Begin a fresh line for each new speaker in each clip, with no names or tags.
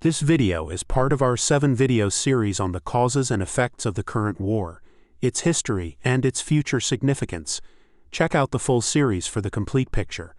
This video is part of our 7-video series on the causes and effects of the current war, its history, and its future significance. Check out the full series for the complete picture.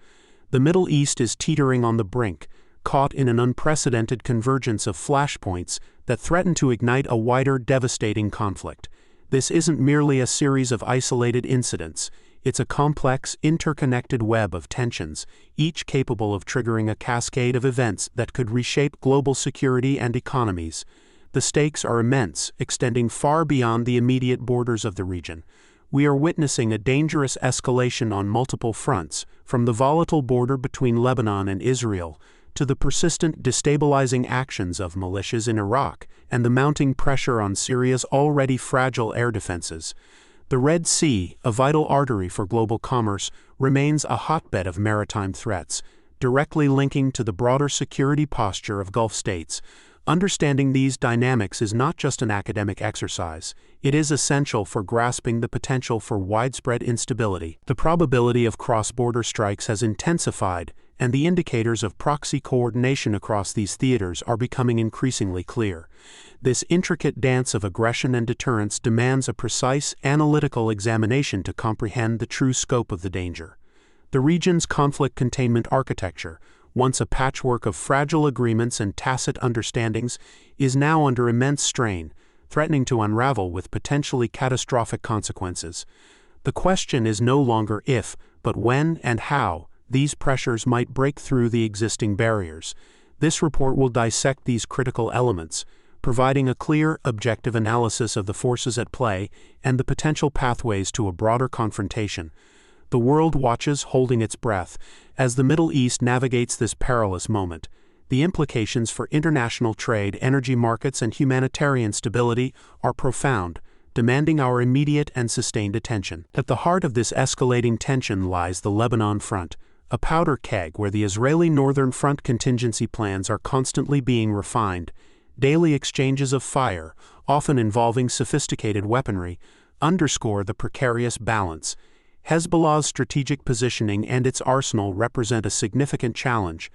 The Middle East is teetering on the brink, caught in an unprecedented convergence of flashpoints that threaten to ignite a wider, devastating conflict. This isn't merely a series of isolated incidents. It's a complex, interconnected web of tensions, each capable of triggering a cascade of events that could reshape global security and economies. The stakes are immense, extending far beyond the immediate borders of the region. We are witnessing a dangerous escalation on multiple fronts, from the volatile border between Lebanon and Israel, to the persistent destabilizing actions of militias in Iraq and the mounting pressure on Syria's already fragile air defenses. The Red Sea, a vital artery for global commerce, remains a hotbed of maritime threats, directly linking to the broader security posture of Gulf states. Understanding these dynamics is not just an academic exercise. It is essential for grasping the potential for widespread instability. The probability of cross-border strikes has intensified, and the indicators of proxy coordination across these theaters are becoming increasingly clear. This intricate dance of aggression and deterrence demands a precise, analytical examination to comprehend the true scope of the danger. The region's conflict containment architecture, once a patchwork of fragile agreements and tacit understandings, is now under immense strain, threatening to unravel with potentially catastrophic consequences. The question is no longer if, but when and how these pressures might break through the existing barriers. This report will dissect these critical elements, providing a clear, objective analysis of the forces at play and the potential pathways to a broader confrontation. The world watches, holding its breath, as the Middle East navigates this perilous moment. The implications for international trade, energy markets, and humanitarian stability are profound, demanding our immediate and sustained attention. At the heart of this escalating tension lies the Lebanon front, a powder keg where the Israeli Northern Front contingency plans are constantly being refined. Daily exchanges of fire, often involving sophisticated weaponry, underscore the precarious balance. Hezbollah's strategic positioning and its arsenal represent a significant challenge,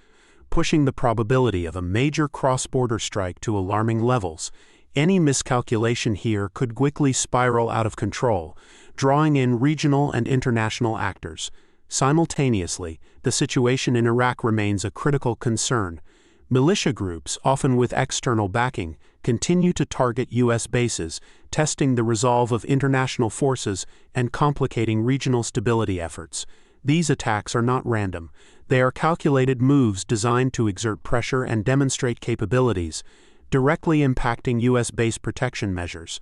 pushing the probability of a major cross-border strike to alarming levels. Any miscalculation here could quickly spiral out of control, drawing in regional and international actors. Simultaneously, the situation in Iraq remains a critical concern. Militia groups, often with external backing, continue to target U.S. bases, testing the resolve of international forces and complicating regional stability efforts. These attacks are not random. They are calculated moves designed to exert pressure and demonstrate capabilities, directly impacting U.S. base protection measures.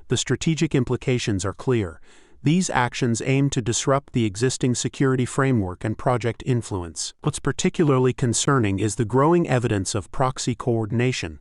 The strategic implications are clear. These actions aim to disrupt the existing security framework and project influence. What's particularly concerning is the growing evidence of proxy coordination,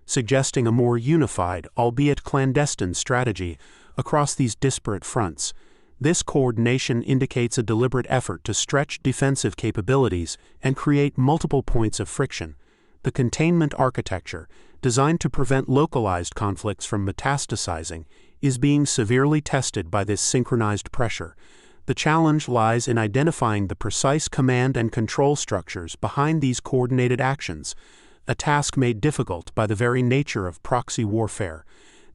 suggesting a more unified, albeit clandestine, strategy across these disparate fronts. This coordination indicates a deliberate effort to stretch defensive capabilities and create multiple points of friction. The containment architecture, designed to prevent localized conflicts from metastasizing, is being severely tested by this synchronized pressure. The challenge lies in identifying the precise command and control structures behind these coordinated actions, a task made difficult by the very nature of proxy warfare.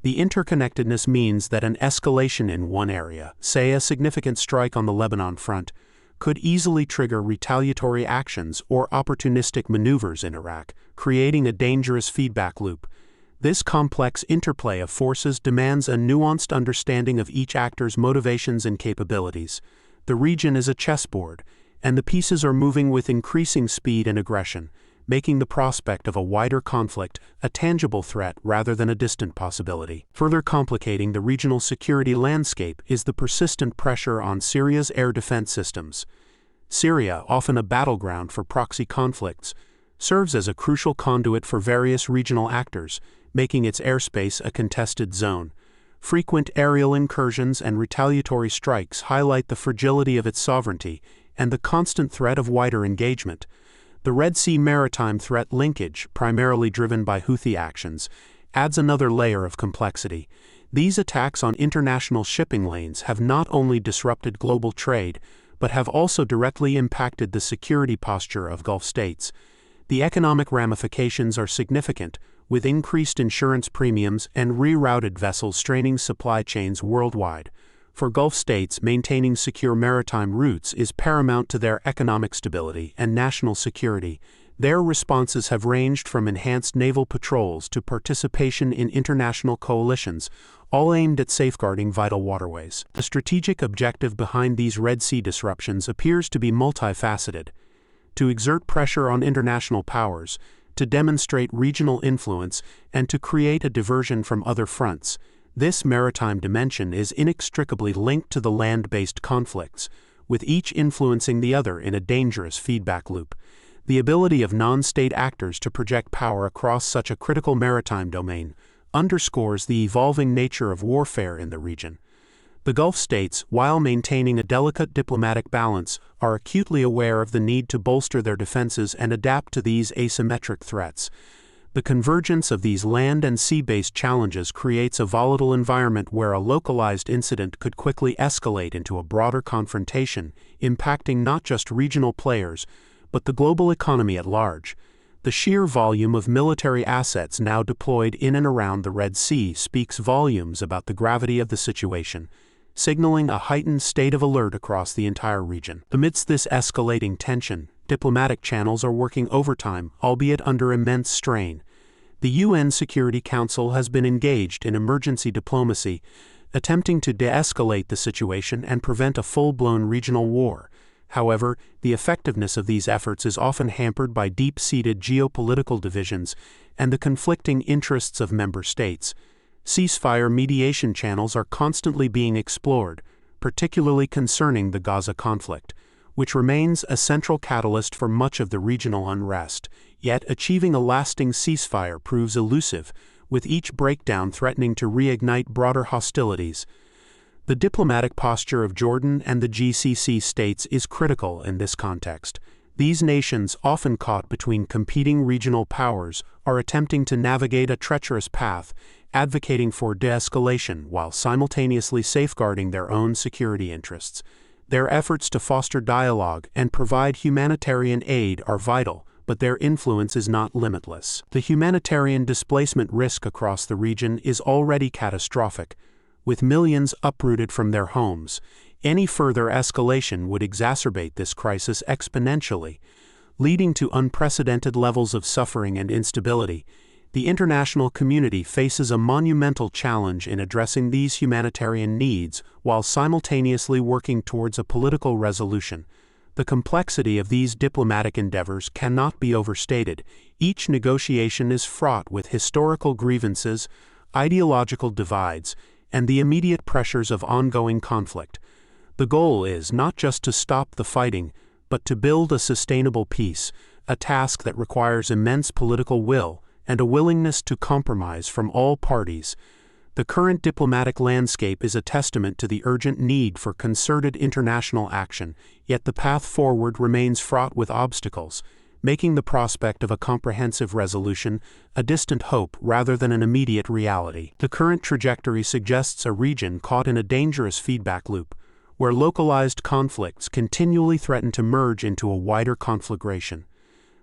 The interconnectedness means that an escalation in one area, say a significant strike on the Lebanon front, could easily trigger retaliatory actions or opportunistic maneuvers in Iraq, creating a dangerous feedback loop. This complex interplay of forces demands a nuanced understanding of each actor's motivations and capabilities. The region is a chessboard, and the pieces are moving with increasing speed and aggression, making the prospect of a wider conflict a tangible threat rather than a distant possibility. Further complicating the regional security landscape is the persistent pressure on Syria's air defense systems. Syria, often a battleground for proxy conflicts, serves as a crucial conduit for various regional actors, making its airspace a contested zone. Frequent aerial incursions and retaliatory strikes highlight the fragility of its sovereignty and the constant threat of wider engagement. The Red Sea maritime threat linkage, primarily driven by Houthi actions, adds another layer of complexity. These attacks on international shipping lanes have not only disrupted global trade, but have also directly impacted the security posture of Gulf states. The economic ramifications are significant, with increased insurance premiums and rerouted vessels straining supply chains worldwide. For Gulf states, maintaining secure maritime routes is paramount to their economic stability and national security. Their responses have ranged from enhanced naval patrols to participation in international coalitions, all aimed at safeguarding vital waterways. The strategic objective behind these Red Sea disruptions appears to be multifaceted: to exert pressure on international powers, to demonstrate regional influence, and to create a diversion from other fronts. This maritime dimension is inextricably linked to the land-based conflicts, with each influencing the other in a dangerous feedback loop. The ability of non-state actors to project power across such a critical maritime domain underscores the evolving nature of warfare in the region. The Gulf states, while maintaining a delicate diplomatic balance, are acutely aware of the need to bolster their defenses and adapt to these asymmetric threats. The convergence of these land and sea-based challenges creates a volatile environment where a localized incident could quickly escalate into a broader confrontation, impacting not just regional players, but the global economy at large. The sheer volume of military assets now deployed in and around the Red Sea speaks volumes about the gravity of the situation, signaling a heightened state of alert across the entire region. Amidst this escalating tension, diplomatic channels are working overtime, albeit under immense strain. The UN Security Council has been engaged in emergency diplomacy, attempting to de-escalate the situation and prevent a full-blown regional war. However, the effectiveness of these efforts is often hampered by deep-seated geopolitical divisions and the conflicting interests of member states. Ceasefire mediation channels are constantly being explored, particularly concerning the Gaza conflict, which remains a central catalyst for much of the regional unrest. Yet achieving a lasting ceasefire proves elusive, with each breakdown threatening to reignite broader hostilities. The diplomatic posture of Jordan and the GCC states is critical in this context. These nations, often caught between competing regional powers, are attempting to navigate a treacherous path, advocating for de-escalation while simultaneously safeguarding their own security interests. Their efforts to foster dialogue and provide humanitarian aid are vital, but their influence is not limitless. The humanitarian displacement risk across the region is already catastrophic, with millions uprooted from their homes. Any further escalation would exacerbate this crisis exponentially, leading to unprecedented levels of suffering and instability. The international community faces a monumental challenge in addressing these humanitarian needs while simultaneously working towards a political resolution. The complexity of these diplomatic endeavors cannot be overstated. Each negotiation is fraught with historical grievances, ideological divides, and the immediate pressures of ongoing conflict. The goal is not just to stop the fighting, but to build a sustainable peace, a task that requires immense political will and a willingness to compromise from all parties. The current diplomatic landscape is a testament to the urgent need for concerted international action, yet the path forward remains fraught with obstacles, making the prospect of a comprehensive resolution a distant hope rather than an immediate reality. The current trajectory suggests a region caught in a dangerous feedback loop, where localized conflicts continually threaten to merge into a wider conflagration.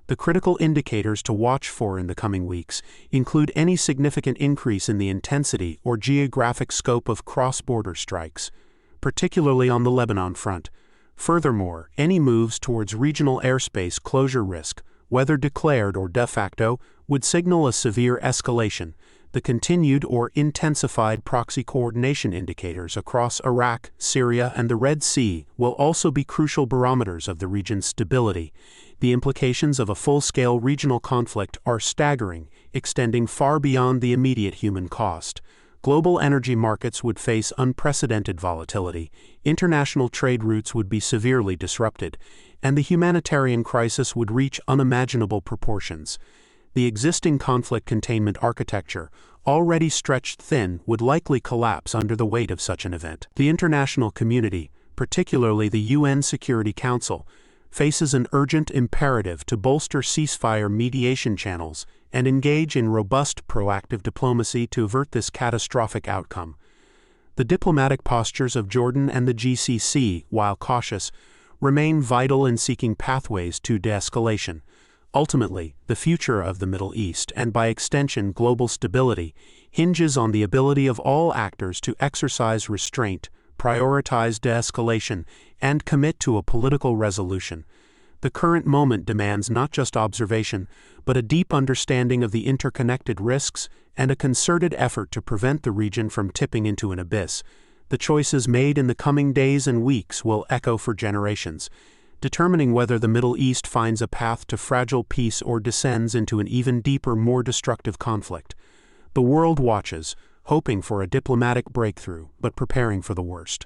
The critical indicators to watch for in the coming weeks include any significant increase in the intensity or geographic scope of cross-border strikes, particularly on the Lebanon front. Furthermore, any moves towards regional airspace closure risk, whether declared or de facto, would signal a severe escalation. The continued or intensified proxy coordination indicators across Iraq, Syria, and the Red Sea will also be crucial barometers of the region's stability. The implications of a full-scale regional conflict are staggering, extending far beyond the immediate human cost. Global energy markets would face unprecedented volatility, international trade routes would be severely disrupted, and the humanitarian crisis would reach unimaginable proportions. The existing conflict containment architecture, already stretched thin, would likely collapse under the weight of such an event. The international community, particularly the UN Security Council, faces an urgent imperative to bolster ceasefire mediation channels and engage in robust proactive diplomacy to avert this catastrophic outcome. The diplomatic postures of Jordan and the GCC, while cautious, remain vital in seeking pathways to de-escalation. Ultimately, the future of the Middle East, and by extension global stability, hinges on the ability of all actors to exercise restraint, prioritize de-escalation, and commit to a political resolution. The current moment demands not just observation, but a deep understanding of the interconnected risks and a concerted effort to prevent the region from tipping into an abyss. The choices made in the coming days and weeks will echo for generations, determining whether the Middle East finds a path to fragile peace or descends into an even deeper, more destructive conflict. The world watches, hoping for a diplomatic breakthrough, but preparing for the worst.